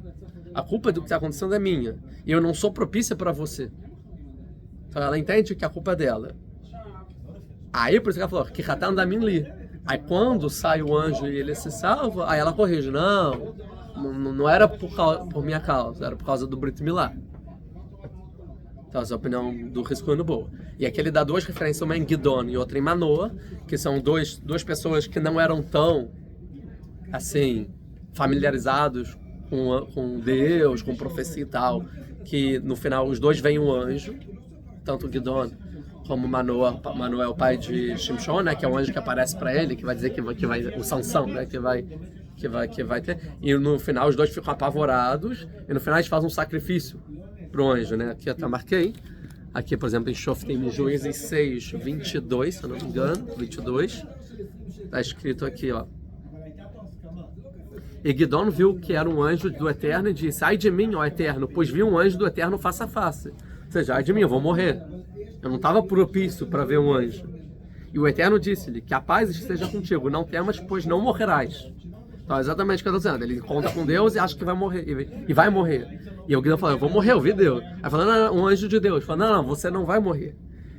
A culpa do que está acontecendo é minha. E eu não sou propícia para você. Então ela entende que a culpa é dela. Aí por isso que ela falou, que Hatan Damim li. Aí quando sai o anjo e ele se salva, aí ela corrige. Não era por minha causa, era por causa do Brit Milá. Então essa é a opinião do Riskuni boa. E aqui ele dá duas referências, uma em Gidon e outra em Manoah, que são duas pessoas que não eram tão, assim, familiarizados com Deus, com profecia e tal, que no final os dois veem um anjo, tanto Gidon como Manoah é o pai de Shimshon, né, que é o anjo que aparece para ele, que vai dizer que vai o Sansão, né, que vai ter, e no final os dois ficam apavorados, e no final eles fazem um sacrifício pro anjo, né, aqui eu até marquei, aqui por exemplo em Shoftim, em Juízes 6, 22, se eu não me engano, 22, tá escrito aqui, ó, e Gidon viu que era um anjo do Eterno e disse, ai de mim, ó Eterno, pois vi um anjo do Eterno face a face, ou seja, ai de mim, eu vou morrer. Eu não estava propício para ver um anjo. E o Eterno disse-lhe, que a paz esteja contigo, não temas, pois não morrerás. Então é exatamente o que eu estou dizendo. Ele conta com Deus e acha que vai morrer. E vai morrer. E o Guidon fala, eu vou morrer, eu vi Deus. Aí fala, não, um anjo de Deus. Fala, não, você não vai morrer.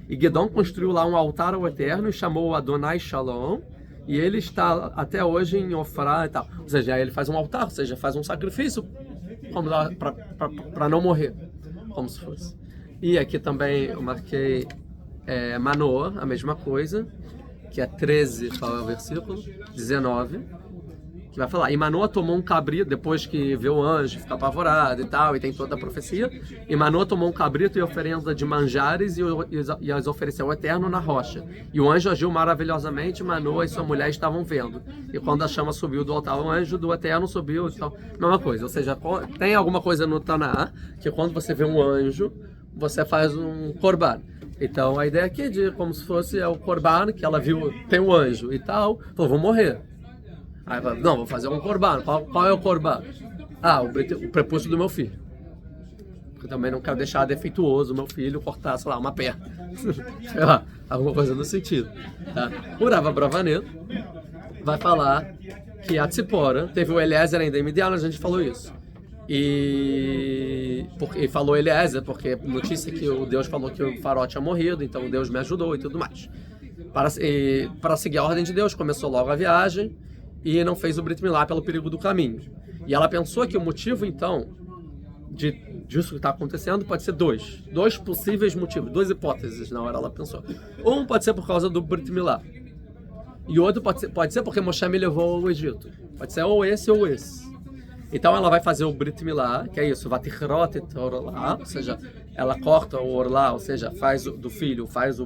E Guidon construiu lá um altar ao Eterno e chamou Adonai Shalom. E ele está até hoje em Ofrá e tal. Ou seja, aí ele faz um altar, ou seja, faz um sacrifício para não morrer. Como se fosse. E aqui também eu marquei Manoah, a mesma coisa, que é 13, qual é o versículo? 19, que vai falar, e Manoah tomou um cabrito, depois que vê o anjo, fica apavorado e tal, e tem toda a profecia, e Manoah tomou um cabrito e oferenda de manjares e as ofereceu ao Eterno na rocha. E o anjo agiu maravilhosamente, Manoah e sua mulher estavam vendo. E quando a chama subiu do altar, o anjo do Eterno subiu e tal. Mesma coisa, ou seja, tem alguma coisa no Taná, que quando você vê um anjo, você faz um korban. Então a ideia aqui é de como se fosse o korban, que ela viu, tem um anjo e tal, falou, vou morrer. Aí fala, não, vou fazer um korban. Qual é o korban? Ah, o prepúcio do meu filho. Porque também não quero deixar defeituoso o meu filho cortar, sei lá, uma perna. Sei lá, alguma coisa no sentido. Tá? O Rav Abravanel vai falar que a Tzipora teve o Eliezer ainda em Midian, a gente falou isso. E falou Eliezer, porque notícia que o Deus falou que o Faraó tinha morrido, então Deus me ajudou e tudo mais. Para seguir a ordem de Deus, começou logo a viagem e não fez o Brit Milá pelo perigo do caminho. E ela pensou que o motivo, então, disso que está acontecendo pode ser dois possíveis motivos, duas hipóteses na hora ela pensou. Um pode ser por causa do Brit Milá, e o outro pode ser porque Moshe me levou ao Egito. Pode ser ou esse ou esse. Então ela vai fazer o Brit Milá, que é isso, Vatichrot et Orlá, ou seja, ela corta o Orlá, ou seja, faz do filho, faz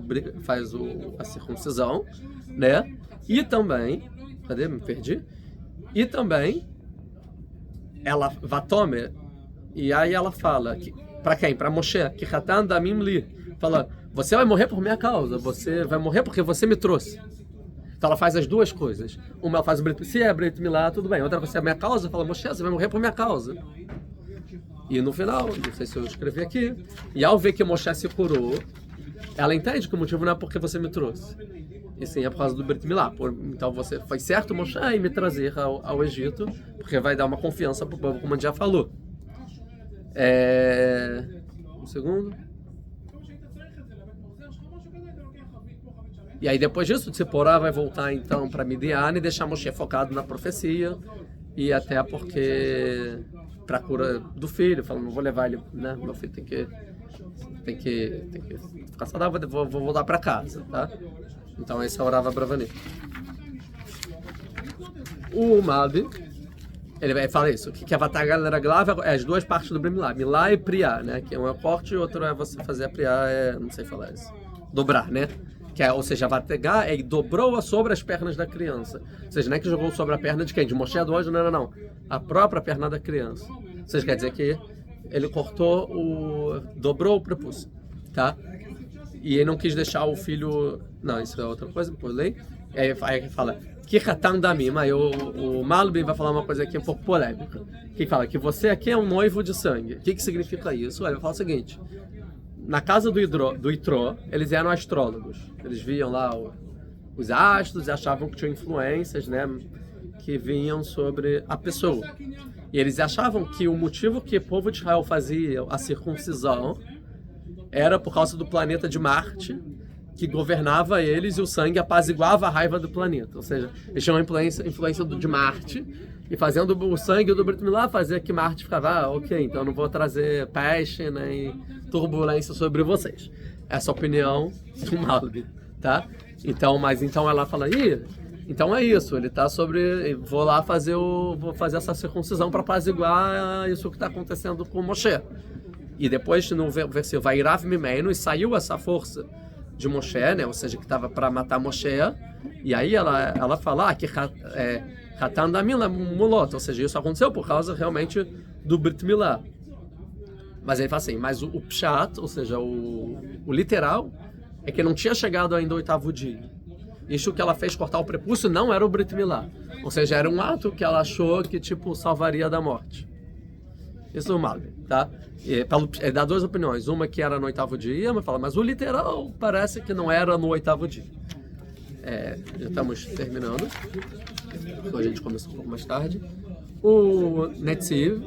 a circuncisão, né? E também, cadê? Me perdi. E também ela Vatome, e aí ela fala para quem? Para Moshe, que Hatan Damim Li, fala, você vai morrer por minha causa, você vai morrer porque você me trouxe. Então ela faz as duas coisas. Uma ela faz o Brit, se é Brit Milá, tudo bem. Outra você é a minha causa, fala, Moshe, você vai morrer por minha causa. E no final, não sei se eu escrevi aqui, e ao ver que Moshe se curou, ela entende que o motivo não é porque você me trouxe, e sim é por causa do Brit Milá. Então você foi certo, Moshe, em me trazer ao Egito, porque vai dar uma confiança para o povo, como a gente já falou. Um segundo. E aí depois disso, Tzipora vai voltar então para Midian e deixar Moshe focado na profecia, e até porque para a cura do filho, falando, não vou levar ele, né? Meu filho tem que ficar saudável, vou voltar para casa, tá? Então esse é o Rav Abravanel. O Malbi, ele vai falar isso, que a Vatagal era glave é as duas partes do Brit Milá, Milá e Priá, né? Que um é o corte e o outro é você fazer a Priá, não sei falar isso, dobrar, né? Ou seja, Vategar dobrou sobre as pernas da criança. Ou seja, não é que jogou sobre a perna de quem? De Moshe do anjo? Não. A própria perna da criança. Ou seja, quer dizer que ele dobrou o prepúcio, tá? E ele não quis deixar o filho... Não, isso é outra coisa, por lei. Aí fala, que Hatan Damim. Aí o Malbim vai falar uma coisa aqui um pouco polêmica. Que fala que você aqui é um noivo de sangue. O que significa isso? Ele vai falar o seguinte... Na casa do Itró, eles eram astrólogos. Eles viam lá os astros e achavam que tinham influências, né, que vinham sobre a pessoa. E eles achavam que o motivo que o povo de Israel fazia a circuncisão era por causa do planeta de Marte, que governava eles e o sangue apaziguava a raiva do planeta. Ou seja, eles tinham a influência de Marte, e fazendo o sangue do Brit Milá fazia que Marte ficava, ok, então eu não vou trazer peste, né, e turbulência sobre vocês. Essa é a opinião do Malbi, tá? Então ela fala, então é isso, ele tá vou lá vou fazer essa circuncisão para apaziguar isso que está acontecendo com Moshe. E depois no versículo, vai Irav Mimenu, e saiu essa força de Moshe, né, ou seja, que estava para matar Moshe, e aí ela fala que Hatan Damim Mulot, ou seja, isso aconteceu por causa realmente do Brit Milá. Mas ele fala assim, mas o Pshat, ou seja, o literal, é que não tinha chegado ainda o 8º dia. Isso que ela fez cortar o prepúcio não era o Brit Milá. Ou seja, era um ato que ela achou que, salvaria da morte. Isso é o Malbi, tá? Ele dá duas opiniões. Uma que era no 8º dia, mas fala, mas o literal parece que não era no 8º dia. Já estamos terminando. Hoje a gente começou um pouco mais tarde. O Netziv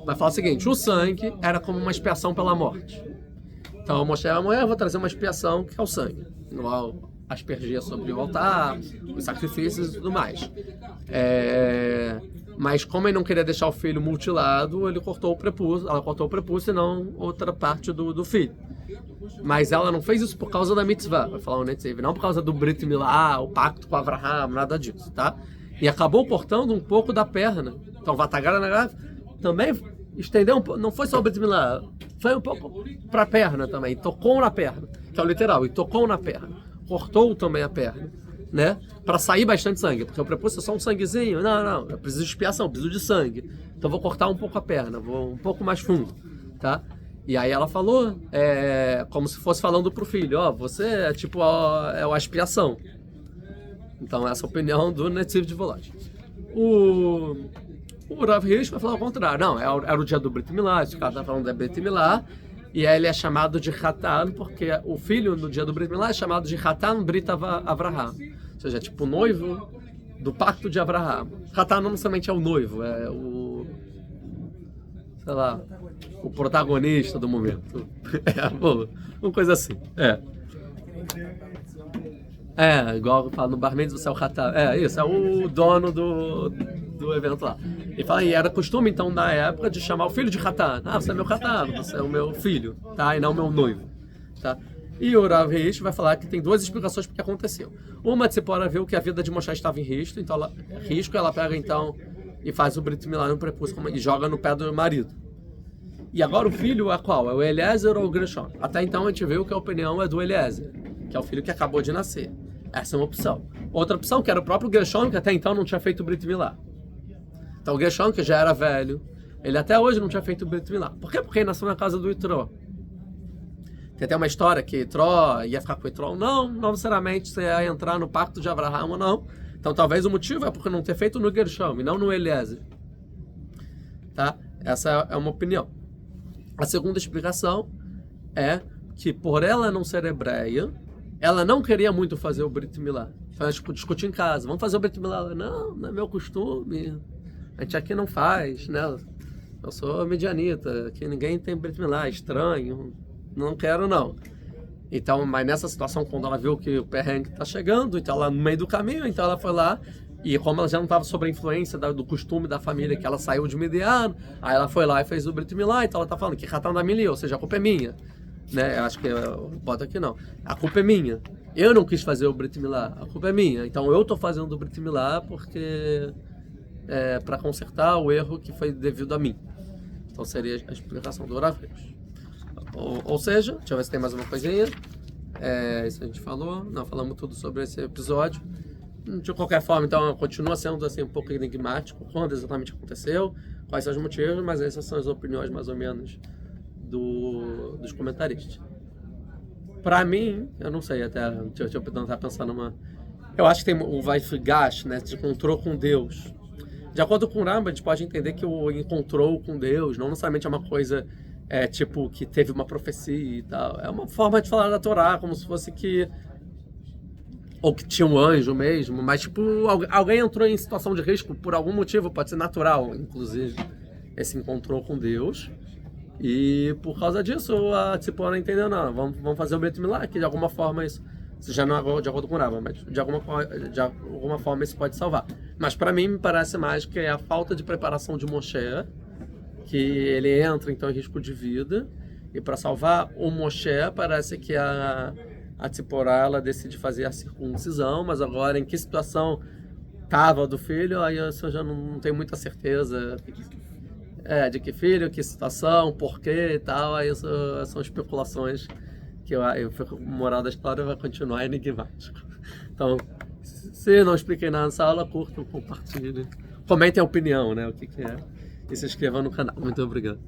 vai falar o seguinte: o sangue era como uma expiação pela morte. Então Moshe amanhã eu vou trazer uma expiação que é o sangue. Aspergia sobre o altar, os sacrifícios e tudo mais. Mas como ele não queria deixar o filho mutilado, ela cortou o prepúcio e não outra parte do filho. Mas ela não fez isso por causa da mitzvah, vai falar o Netziv, não por causa do Brit Milá, o pacto com Avraham, nada disso, tá? E acabou cortando um pouco da perna. Então Vatagara também estendeu um pouco, não foi só o Brit Milá, foi um pouco para a perna também, tocou na perna, que é o literal, e tocou na perna, cortou também a perna, né? Para sair bastante sangue, porque o prepúcio é só um sanguezinho, não, eu preciso de expiação, eu preciso de sangue, então vou cortar um pouco a perna, vou um pouco mais fundo, tá? E aí ela falou, como se fosse falando pro filho, você é tipo é a expiação. Então essa é a opinião do Netziv de Volod. O Rav Hirsch vai falar o contrário. Não, era o dia do Brit Milá, esse cara tá falando da Brit Milá, e aí ele é chamado de Hatan, porque o filho no dia do Brit Milá é chamado de Hatan Brit Avraham. Ou seja, tipo o noivo do pacto de Avraham. Hatan não somente é o noivo, é o protagonista do momento. Uma coisa assim. Igual fala no Bar Mitzvah, você é o Hatan. Isso, é o dono do evento lá. E fala, e era costume então na época de chamar o filho de Hatan. Você é meu Hatan, você é o meu filho, tá? E não o meu noivo, tá? E o Rav Hirsch vai falar que tem duas explicações porque aconteceu. Uma, Tzipora viu que a vida de Moshe estava em risco, então ela pega então e faz o Brit Milá no prepúcio e joga no pé do marido. E agora o filho é qual? É o Eliezer ou o Gershon? Até então a gente viu que a opinião é do Eliezer, que é o filho que acabou de nascer. Essa é uma opção. Outra opção, que era o próprio Gershon, que até então não tinha feito o Brit Milá. Então o Gershon, que já era velho, ele até hoje não tinha feito o Brit Milá. Por quê? Porque ele nasceu na casa do Itró. Tem até uma história que Itró ia ficar com o Itró. Não necessariamente você ia entrar no pacto de Avraham ou não. Então talvez o motivo é porque não ter feito no Gershon e não no Eliezer. Tá? Essa é uma opinião. A segunda explicação é que por ela não ser hebreia, ela não queria muito fazer o Brit Milá. Então, tipo, discutir em casa, vamos fazer o Brit Milá? Não é meu costume, a gente aqui não faz, né? Eu sou medianita, aqui ninguém tem Brit Milá, é estranho, não quero não. Então, mas nessa situação, quando ela viu que o perrengue está chegando, então ela no meio do caminho, então ela foi lá, e como ela já não estava sob a influência do costume da família, que ela saiu de Midian, aí ela foi lá e fez o Brit Milá, então ela está falando que Hatan da Mili, ou seja, a culpa é minha. Né? Eu acho que bota aqui não. A culpa é minha. Eu não quis fazer o Brit Milá. A culpa é minha. Então eu estou fazendo o Brit Milá porque para consertar o erro que foi devido a mim. Então seria a explicação do Rav Hirsch. Ou seja, deixa eu ver se tem mais uma coisinha. Isso a gente falou. Não, falamos tudo sobre esse episódio. De qualquer forma, então, continua sendo assim, um pouco enigmático quando exatamente aconteceu, quais são os motivos, mas essas são as opiniões mais ou menos dos comentaristas. Para mim, eu não sei, até deixa eu tentar pensar numa. Eu acho que tem o Vaifigash, né? Se encontrou com Deus. De acordo com o Rambam, a gente pode entender que o encontrou com Deus não necessariamente é uma coisa tipo que teve uma profecia e tal. É uma forma de falar da Torá, como se fosse que. Ou que tinha um anjo mesmo, mas tipo, alguém entrou em situação de risco por algum motivo, pode ser natural, inclusive. Esse encontrou com Deus. E por causa disso, a Tzipora entendeu, não, vamos fazer o Brit Milá, que de alguma forma isso já não é de acordo com o Rambam, mas de alguma forma isso pode salvar. Mas para mim, me parece mais que é a falta de preparação de Moshe, que ele entra então em risco de vida, e para salvar o Moshe, parece que a Tzipora, ela decide fazer a circuncisão, mas agora em que situação estava do filho, aí eu já não tenho muita certeza de que filho, que situação, porquê e tal, aí são especulações que o moral da história vai continuar enigmático. Então, se não expliquei nada nessa aula, curtam, compartilhem, comentem a opinião, né, o que é, e se inscrevam no canal. Muito obrigado.